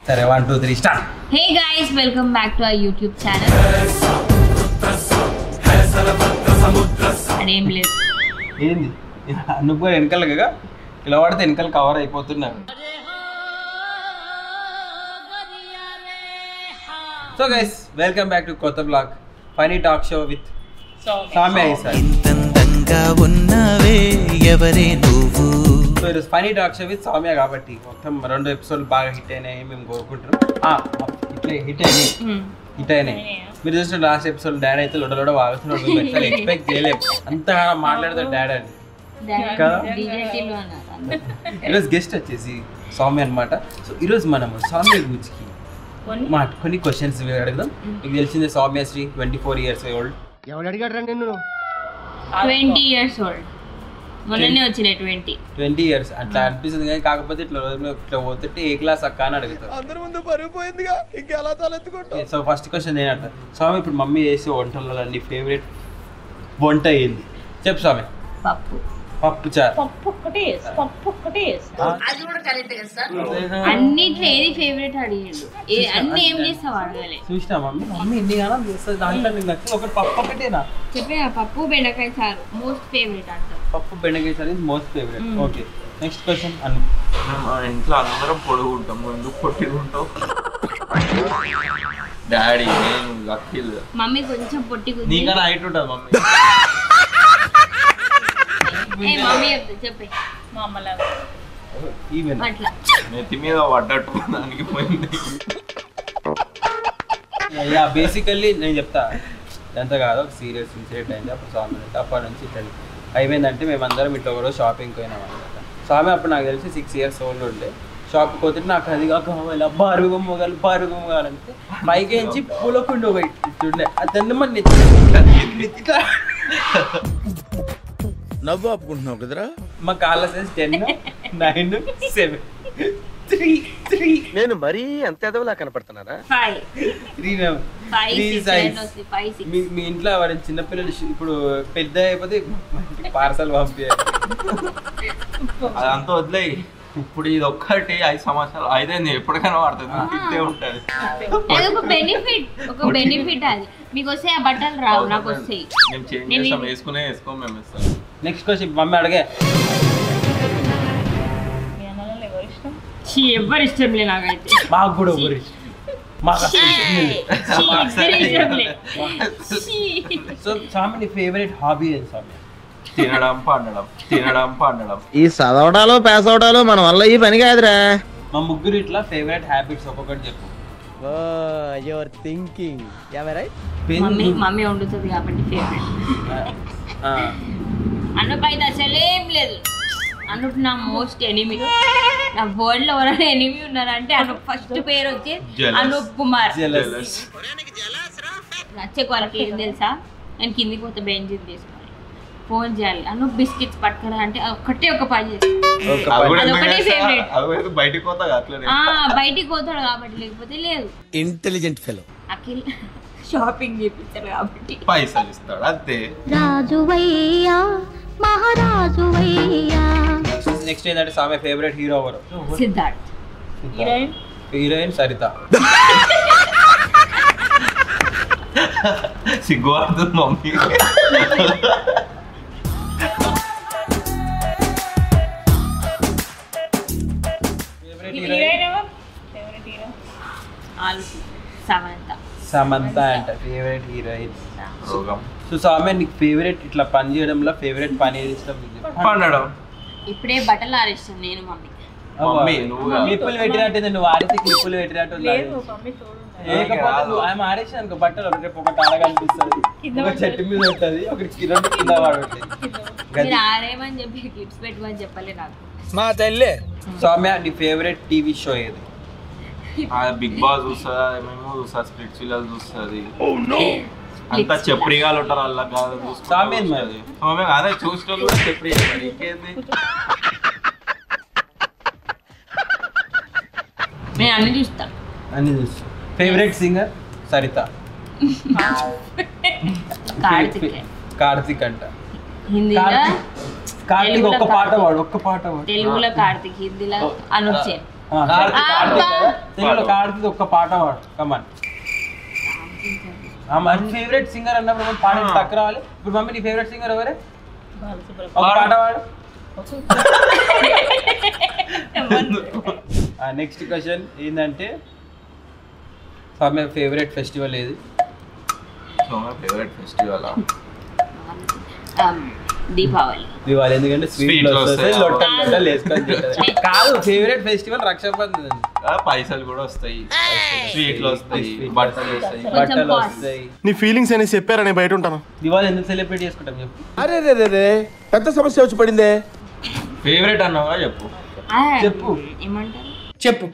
సరే 1 2 3 start. Hey guys, welcome back to our YouTube channel. అదేం లేదు, ఏంది నువ్వు కూడా వెనకాలగా ఇలా పడితే వెనకాల కవర్ అయిపోతున్నారు. So guys, welcome back to కొత్త blog funny talk show with Samya. So ఈరోజు funny talk show with Samya కాబట్టి మొత్తం 2 ఎపిసోడ్లు బాగా హిట్ అయినాయి మేము కోరుకుంటున్నాం. ఇట్లా హిట్ అయినాయి. మీరు చూసిన లాస్ట్ ఎపిసోడ్ డాడీ అయితే లొడలోడ వాగుతున్నాడు. ఎక్స్పెక్ట్ చేయలేము అంతగా మాట్లాడతాడు డాడీ అని కదా. ఈరోజు గెస్ట్ వచ్చేసి సౌమ్య అనమాట. సో ఈరోజు మనము సౌమ్య గురించి కొన్ని క్వశ్చన్స్ అడుగుదాం. మీకు తెలిసిందే సౌమ్య శ్రీ 24 years old. ఎవరు అడిగాడు రా నిన్ను? 20 years old. మొన్ననే వచ్చిన 20 years అట్లా అనిపిస్తుంది. కానీ కాకపోతే ఇట్లా పోతే ఏ క్లాస్ అక్క అని అడుగుతారు. అందరి ముందు పరిగిపోయిందిగా ఇంకెలా తలెత్తుకుంటా. సో ఫస్ట్ క్వశ్చన్ ఏంటంటే స్వామి, ఇప్పుడు మమ్మీ చేసే వంటలలో నీ ఫేవరెట్ వంట ఏంది చెప్పు స్వామి. పప్పు చారు. అన్నిట్లో ఏది ఫేవరెట్ అడిగాడు. అన్ని ఏం చేస్తావు అడగాలి. చూసినా మమ్మీ ఎన్ని కాలం చేస్తుంది. దాంట్లో నీకు నచ్చింది ఒకటి పప్పు ఒకటేనా? చెప్పే పప్పు బెండకాయ చారు మోస్ట్ ఫేవరెట్ అంటారు. పప్పు బెండకాయ చారు is most favourite. Okay, next question. మా ఇంట్లో అందరం పొడుగుంటాం, ఎందుకు పొట్టిగుంటావు? డాడీ, నేను, అఖిల్. మమ్మీ కొంచెం పొట్టిగా నీకన్నా హైట్ ఉంటుంది మమ్మీ. మమ్మీ చెప్పే మా అమ్మలాగా అట్లా నెత్తి మీద పడ్డట్టు దానికి పోయింది. బేసికల్లీ నేను చెప్తా, ఎంత కాదు ఒక సీరియస్ ఇన్సిడెంట్ అయింది. అప్పుడు స్వామి అప్పటి నుంచి ఇట్లా అయిపోయిందంటే మేమందరం ఇట్లా ఒకరోజు షాపింగ్కి పోయినాం అనమాట. స్వామి అప్పుడు నాకు తెలిసి 6 years old ఉండే. షాప్కి పోతే నాకు అది కావాలి, బారు కావాలంటే పైకేంచి పూలకుండు పోయి చూడలే అతన్ని మన నవ్వు ఆపుకుంటున్నావు కదరా. మా కాళ్ళ సైజ్ 10, 9, 7, 3, 3. నేను మరీ అంత ఎదవలా కనపడుతున్నారా? 5, 3 సైజ్. మీ ఇంట్లో ఎవరైనా చిన్నపిల్లలు ఇప్పుడు పెద్ద అయిపోతే పార్సల్ పంపించాలి. అదంతా వదిలేయి. ఇప్పుడు ఇది ఒక్కటి 5 సంవత్సరాలు 5 ఎప్పటికైనా వాడుతుంది, తింటే ఉంటుంది. ఒక బెనిఫిట్ అది మీకు వస్తే ఆ బట్టలు రావు, నాకు వస్తాయి. మేము చేంజ్ చేస్తాం, వేసుకోం మేము ఇస్తాం. నెక్స్ట్ క్వశ్చన్ మమ్మీ అడిగే. ఎవరు ఇష్టం లే నాకైతే. మాకు కూడా ఎవరు ఇష్టం, మాకు అసలు సో స్వామి నీ ఫేవరెట్ హాబీ ఏంటి స్వామి? తినడం పండడం. ఈ చదవడాలో పాస్ అవడాలో మన వల్ల ఈ పని కాదురా. మా ముగ్గురు ఇట్లా ఫేవరెట్ హ్యాబిట్స్ ఒక్కొక్కటి చెప్పు. యువర్ థింకింగ్ మమ్మీ వండుతుంది కాబట్టి ఫేవరెట్. అన్నపైతే అసలేం లేదు. అన్నట్టు నా మోస్ట్ ఎనిమీ, నా వరల్డ్ లో ఎవరైనా ఎనిమీ ఉన్నారంటే అన్న ఫస్ట్ పేరు వచ్చి అనూప్ కుమార్. నచ్చే వాళ్ళకి ఏం తెలుసా, నేను కిందికి పోతే బెంచ్ తీసుకొని ఫోన్ చేయాలి, అను బిస్కెట్స్ పట్టుకురా అంటే ఒక్కటే ఒక పని చేస్తాను. బయటికి పోతాడు కాబట్టి, లేకపోతే లేదు. Intelligent fellow. అఖిల్ షాపింగ్ చేపిస్తారు కాబట్టి పైసలు ఇస్తాడు అంతే. రాజువయ్యా మహారాజువయ్యా. నెక్స్ట్ ఏంటంటే సామె ఫేవరెట్ హీరో ఎవరు? సిద్ధార్థ్. హీరోయిన్ సరిత. సిగ్గుపడుతుంది మమ్మీ. సమంత అంట ఫేవరెట్ హీరోయిన్. సో సామె నీకు ఫేవరెట్ ఇట్లా పని చేయడంలో ఫేవరెట్ పని ఏది ఇష్టం? పండడం. ఇప్పుడే బట్టలు ఆరేస్తాను నేను మమ్మీ. క్లిప్పులు పెట్టినట్టు నువ్వు ఆడితే క్లిప్పులు పెట్టినట్టు ఆమె ఆరేసి అనుకో బట్టలు రేపు ఒకటి అడగనిపిస్తుంది, ఒక చెట్టు మీద ఉంటుంది, ఒకటి కింద పడుతుంది. ఆరేమని చెప్పి క్లిప్స్ పెట్టుకోని చెప్పలే నాకు. మా తల్లి. సౌమ్య నీ ఫేవరెట్ టీవీ షో ఏది? బిగ్ బాస్ చూస్తుందా, మేము చూస్తా, స్ప్లిట్స్ విల్లలు చూస్తుంది. అంతా చెప్రిగాలు ఉంటారు అలా కాదు. సామె మరి అదే చూసిన కూడా చెప్రి మరి ఇంకేంది. నేను అన్ని చూస్తా. Favourite singer Sarita. కార్తిక్ కార్తిక్ అంట. హిందీలో కార్తీక్ ఒక్క పాట పాడు. తెలుగులో కార్తీక్, హిందీలో అనూప్ సేన్. తెలుగులో కార్తీక్ ఒక్క పాట పాడు. కమాన్. ఫేవరెట్ సింగర్ అన్నప్పుడు పాట టక్ రావాలి. ఇప్పుడు మమ్మీ నీ ఫేవరెట్ సింగర్ ఎవరే? ఒక పాట పాడు. నెక్స్ట్ క్వశ్చన్ ఏంటంటే ఫేవరెట్ ఫెస్టివల్ ఏది? Favourite festival Deepavali. ఎందుకంటే స్వీట్ కాదు. Favourite festival Rakshabandhan. పైసలు కూడా వస్తాయి, స్వీట్లు వస్తాయి, బట్టలు వస్తాయి. నీ ఫీలింగ్స్ అనేసి చెప్పారా? నేను బయట ఉంటాను. దివాళి ఎందుకు సెలబ్రేట్ చేసుకుంటాం చెప్పు? అరే రే పెద్ద సమస్య వచ్చి పడిందే. ఫేవరెట్ అన్నావా చెప్పు. చెప్పు. ఏమంటారు? చెప్పు.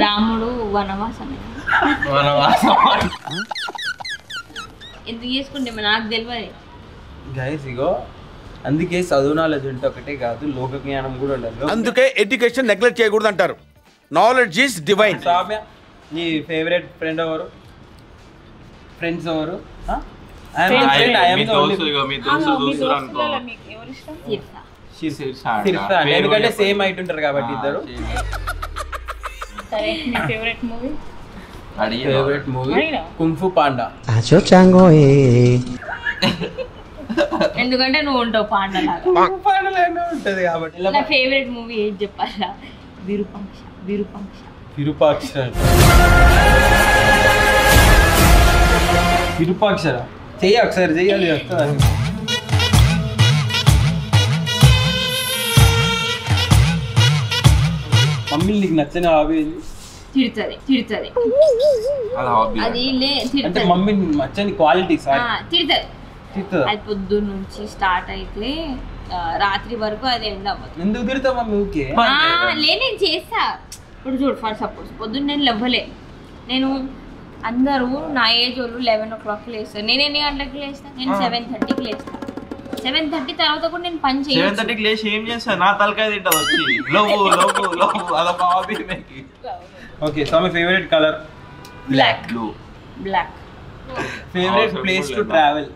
రాముడు వనవాసం ఎందుకు చేసుకుంటే నాకు తెలియదు గైస్. ఇగో అందుకే చదువు నాలెడ్జ్ ఉంటే ఒకటే కాదు, లోక జ్ఞానం కూడా ఉండాలి. అందుకే ఎడ్యుకేషన్ నెగ్లెక్ట్ చేయకూడదు అంటారు. Knowledge is divine. సామ్య, నీ ఫేవరెట్ ఫ్రెండ్ ఎవరు? ఫ్రెండ్స్ ఎవరు? ఎందుకంటే సేమ్ హైట్ ఉంటారు కాబట్టి ఇద్దరు. Favourite movie kung fu panda. ఎందుకంటే నువ్వు ఉంటావు పాండలాగా. ఉంటది కాబట్టి. నా ఫేవరెట్ మూవీ ఏది చెప్పాలా? విరూపాక్ష. విరూపాక్షర చెయ్యి ఒకసారి చెయ్యాలి. వస్తుంది. మమ్మీ నీకు నచ్చని హాబీ ఏంది? తిడుతుంది. అది అంటే మమ్మీ నచ్చని క్వాలిటీ. తిడుతుంది. అది పొద్దున్న నుంచి స్టార్ట్ అయితే రాత్రి వరకు అది ఎండ్ అవ్వదు. ఎందుకు తిడతావు మమ్మీ? ఓకే నేను చేస్తా. ఇప్పుడు చూడు, ఫర్ సపోజ్ పొద్దున్న నేను లేవలే, నేను అందరూ నా ఏజ్ వాళ్ళు 11 o'clock లేస్తారు. నేను ఎన్ని గంటలకు లేస్తాను? నేను 7:30కి లేస్తాను. 7:30 తర్వాత కూడా నేను పని చేయాలి. 7:30కి లేచి ఏం చేస్తాను? నా తలకాయ తింటది వచ్చి. అదొక hobby. Okay. So my favourite colour black. Favourite place to travel?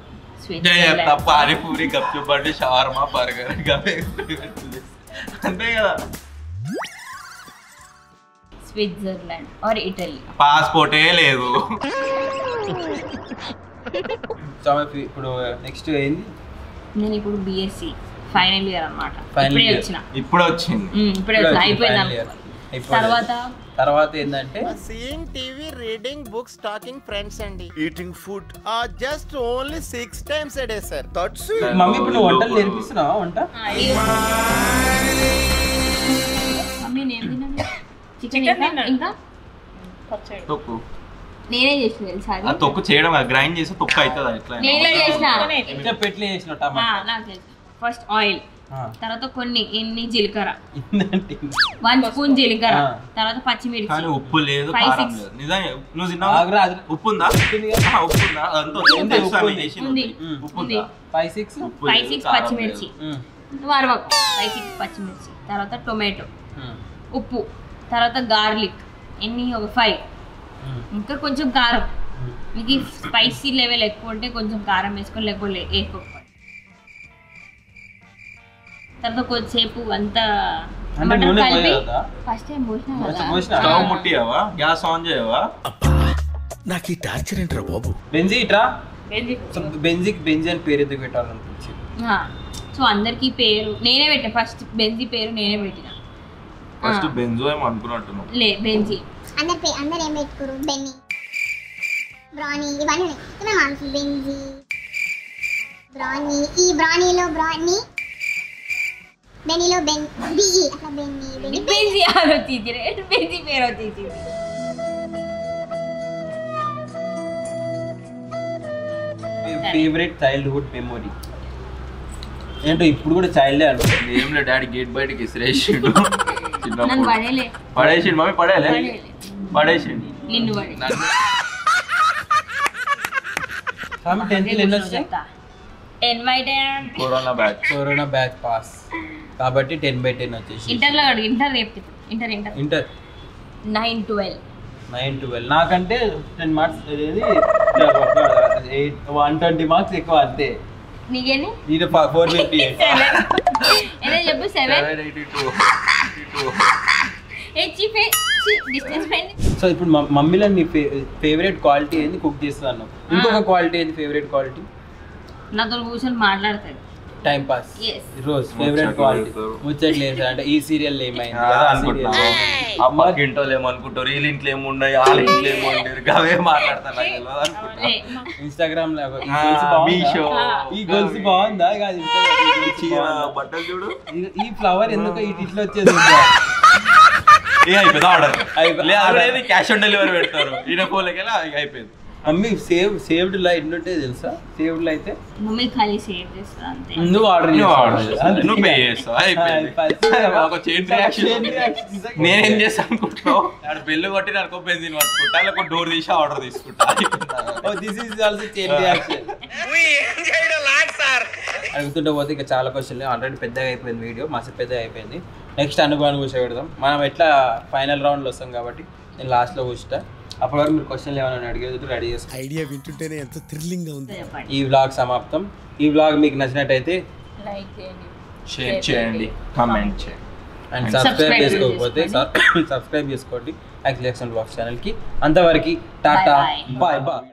Panipuri, gupchup అంటే షవర్మా, బర్గర్ అంతే కదా. Switzerland are Italy. పాస్పోర్టే లేదు. ఇప్పుడు నెక్స్ట్ ఏంది? నేను ఇప్పుడు బిఎస్సి ఫైనల్ ఇయర్ అన్నమాట. ఇప్పుడు వచ్చింది అయిపోయింది. తర్వాత ఏంటంటే seeing TV, reading books, talking friends అండి. Eating food just only 6 times a day sir. That's mummy ఇప్పుడు నువ్వు వంటలు నేర్పిస్తున్నావా? వంట మమ్మీ నేను తిన్నాను. చికెన్ ఇంకా తొక్కు నేనే చేసిన తెలుసా? తొక్కు చేయడం గ్రైండ్ చేసి తొక్కు అవుతుంది. ఎట్లా నేనే చేసిన. నాకు తెలుసు. ఫస్ట్ ఆయిల్, తర్వాత ఎన్ని జీలకర్ర, 1 స్పూన్ జీలకర్ర, తర్వాత పచ్చిమిర్చి. ఉప్పు లేదు, నువ్వు తిన్నావా? ఉప్పు ఉందా? ఉప్పు 5-6 పచ్చిమిర్చి, 5-6 పచ్చిమిర్చి, తర్వాత టొమాటో, ఉప్పు, తర్వాత గార్లిక్ ఒక 5, ఇంకా కొంచెం కారం. మీకు స్పైసీ లెవెల్ ఎక్కువ ఉంటే కొంచెం కారం వేసుకొని, లేకపోతే వేసుకోవాలి. తర్వాత కొద్దిసేపు అంతా కలిపి ఫస్ట్ టైం ముట్టియావా? గ్యాస్ ఆన్ చేయవా? నాకు ఈ టార్చర్ ఏంట్రా బాబు? బెంజీ అని పేరు ఎందుకు పెట్టాలనిపించింది? సో అందరికి పేరు నేనే పెట్టిన. ఫస్ట్ బెంజీ పేరు నేనే పెట్టిన. ఫస్ట్ బెంజో ఏమో అనుకున్నట్టున్నావు. లే, బెంజీ. అందరు ఏం పెట్టుకోరు? బెన్నీ, బ్రానీ, ఇవన్నీ ఉన్నాయి. బెంజీ, బ్రానీ, ఈ బ్రానీలో బ్రానీ, బెన్నీలో బెంజీ, అట్లా బెన్నీ. బెంజీ ఆలోచించి బెంజీ పేరు వచ్చేసి. ఫేవరెట్ చైల్డ్హుడ్ మెమొరీ ఏంటో? ఇప్పుడు కూడా చైల్డే అనుకుంటుంది. ఏం లేదు, డాడీ గేట్ బయటకి విసిరేసిండు. పడేసిండు మమ్మీ, పడేసిండు నిన్ను. 10/10 కరోనా బ్యాచ్ పాస్ కాబట్టి 10/10 వచ్చేసి. ఇంటర్ 9-12 నాకంటే 10 మార్క్స్, 120 మార్క్స్ ఎక్కువ అంతే. నీకేని ఇది 458 ఏదో చెప్పు 7 782 డిస్టెన్స్ ఫ్రెండ్. సో ఇప్పుడు మమ్మీలో నీ ఫేవరెట్ క్వాలిటీ ఏంది కుక్ చేస్తుంది అన్నావు, ఇంకొక క్వాలిటీ ఏంది ఫేవరెట్ క్వాలిటీ? నాతో కూర్చొని మాట్లాడతాడు. Time pass. Yes. రోజు ఫేవరెట్ క్వాలిటీ ముచ్చట్లు లేదు అంటే ఈ సీరియల్ ఏమైంది అనుకుంటున్నావు ఆ పక్కింటో ఏమనుకుంటారు, వీళ్ళ ఇంట్లో ఏమున్నాయి వాళ్ళ ఇంట్లో ఏముంటారు అవే మాట్లాడతారు. ఇన్స్టాగ్రామ్ లో మీషో ఈ గొలుసు బాగుందా కాదు బట్టలు చూడు, ఈ ఫ్లవర్ ఎందుకో ఇట్లా వచ్చేది ఏ అయిపోయింది ఆర్డర్ లేదు క్యాష్ ఆన్ డెలివరీ పెడతారు ఈయన ఫోన్లకి అయిపోయింది. మమ్మీ సేవ్డ్ లా ఎన్ని ఉంటాయి తెలుసా? సేవ్డ్ లో అయితే మమ్మీ ఖాళీ సేవ్ చేస్తా అంతే. నువ్వు ఆర్డర్ నువ్వు పే చేస్తావు అయిపోయింది. ఒక చైన్ రియాక్షన్ నేనేం చేస్తాను అనుకుంటున్నావు, ఆడ బెల్లు కొట్టి నాకు బెంజిన్ పట్టుకుంటా లేకపోతే డోర్ తీసి ఆర్డర్ తీసుకుంటా. This is also chain reaction. అడుగుతుంటే పోతే ఇక చాలా క్వశ్చన్లు ఆల్రెడీ పెద్దగా అయిపోయింది, వీడియో మస్తు పెద్దగా అయిపోయింది. నెక్స్ట్ అనుభవాన్ని కూర్చోబెడదాం. మనం ఎట్లా ఫైనల్ రౌండ్లో వస్తాం కాబట్టి నేను లాస్ట్లో కూర్చుంటా. అప్పటి వరకు మీరు క్వశ్చన్లు ఏమైనా అడిగేది రెడీ చేసుకో. ఐడియా వింటుంటేనే ఎంత థ్రిల్లింగ్ గా ఉంది. ఈ వ్లాగ్ సమాప్తం. ఈ వ్లాగ్ మీకు నచ్చినట్టయితే లైక్ చేయండి, షేర్ చేయండి, కామెంట్ చేయండి అండ్ సబ్స్క్రైబ్ చేసుకోకపోతే సబ్స్క్రైబ్ చేసుకోండి యాక్చువల్ బాక్స్ ఛానల్కి. అంతవరకు టాటా బాయ్ బాయ్.